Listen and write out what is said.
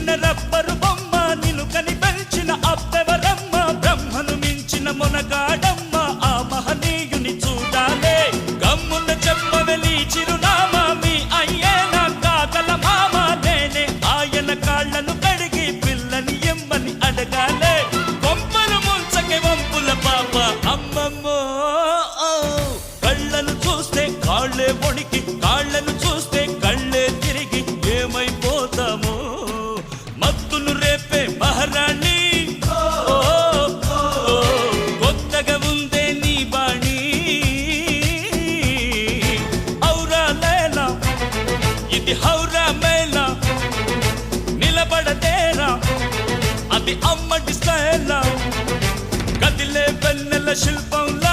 చిన్న రబ్బరు బొమ్మ నిన్ను కని పెంచిన అబ్బెవరమ్మ బ్రహ్మను మించిన మొనగాడమ్మ ఆ మహనీయుని చూడాలే గమ్మున చెప్పవెలి చిరునామా మీ అయ్యేనా కాదల మామ నేనే ఆయన కాళ్ళను కడిగి పిల్లని ఎమ్మని అడగాలే కొంపలు ముంచకే వంపుల పాప అమ్మమ్మో కళ్ళను చూస్తే కాళ్ళే వణికి కాళ్ళను చూస్తే కళ్ళే తిరిగి ఏమైపోతామో మత్తును రేపే మహారాణి కొత్తగా ఉందే నీ బాణి ఔరా లేలా ఇది హౌరా మేళా నిలబడతేరా అది అమ్మటి స్టైలా కదిలే వెన్నెల శిల్పంలా